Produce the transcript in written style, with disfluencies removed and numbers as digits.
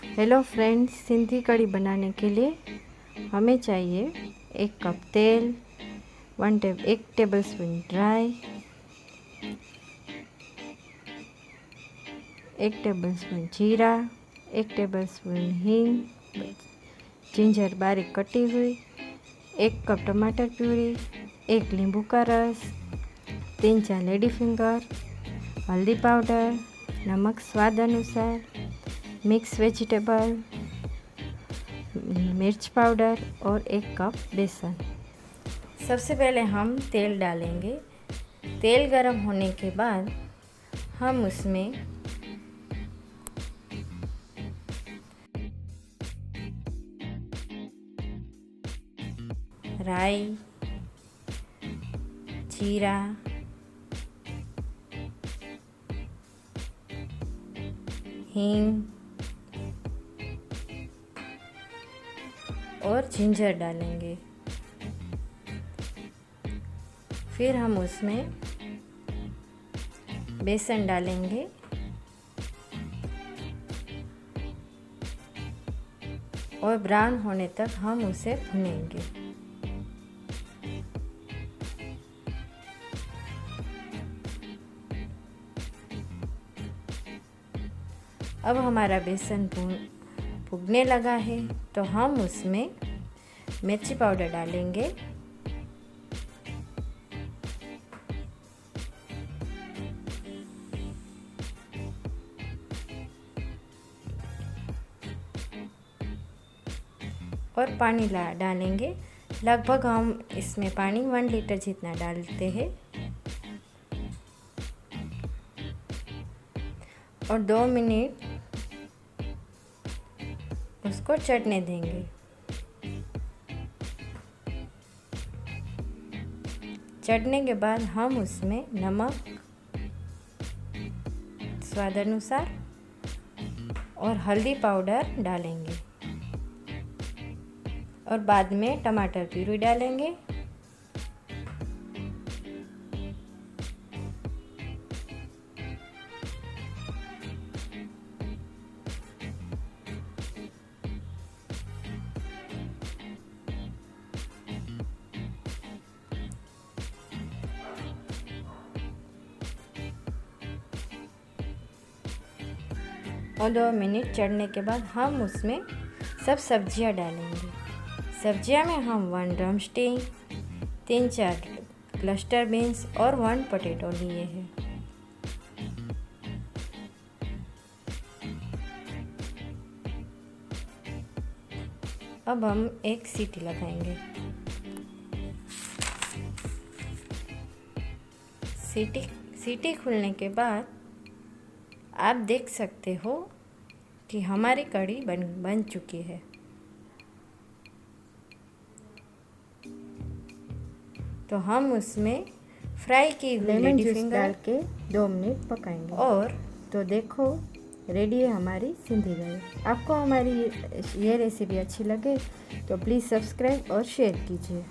Hello friends, Sindhi कढ़ी बनाने के लिए हमें चाहिए 1 कप तेल, 1 टेबलस्पून ड्राई, 1 टेबलस्पून जीरा, 1 टेबलस्पून हींग, जिंजर बारीक कटी हुई, 1 कप टमाटर प्यूरी, 1 नींबू का रस, 3-4 लेडी फिंगर, हल्दी पाउडर, नमक स्वाद अनुसार, मिक्स वेजिटेबल, मिर्च पाउडर और 1 कप बेसन। सबसे पहले हम तेल डालेंगे। तेल गरम होने के बाद हम उसमें राई, जीरा, हींग और जिंजर डालेंगे। फिर हम उसमें बेसन डालेंगे और ब्राउन होने तक हम उसे भूनेंगे। अब हमारा बेसन भुनने लगा है तो हम उसमें मिर्ची पाउडर डालेंगे और पानी डालेंगे। लगभग हम इसमें पानी 1 लीटर जितना डालते हैं और 2 मिनट उसको चढ़ने देंगे। चढ़ने के बाद हम उसमें नमक स्वाद अनुसार और हल्दी पाउडर डालेंगे और बाद में टमाटर प्यूरी डालेंगे। और 2 मिनट चढ़ने के बाद हम उसमें सब सब्जियां डालेंगे। सब्जियां में हम 1 ड्रम स्टिक, 3-4 क्लस्टर बीन्स और 1 पोटैटो लिए हैं। अब हम 1 सीटी लगाएंगे। सीटी खुलने के बाद आप देख सकते हो कि हमारी कढ़ी बन चुकी है। तो हम उसमें फ्राई की हुई लेमन जूस डाल के 2 मिनट पकाएंगे और तो देखो रेडी है हमारी सिंधी कढ़ी। आपको हमारी ये रेसिपी अच्छी लगे तो प्लीज़ सब्सक्राइब और शेयर कीजिए।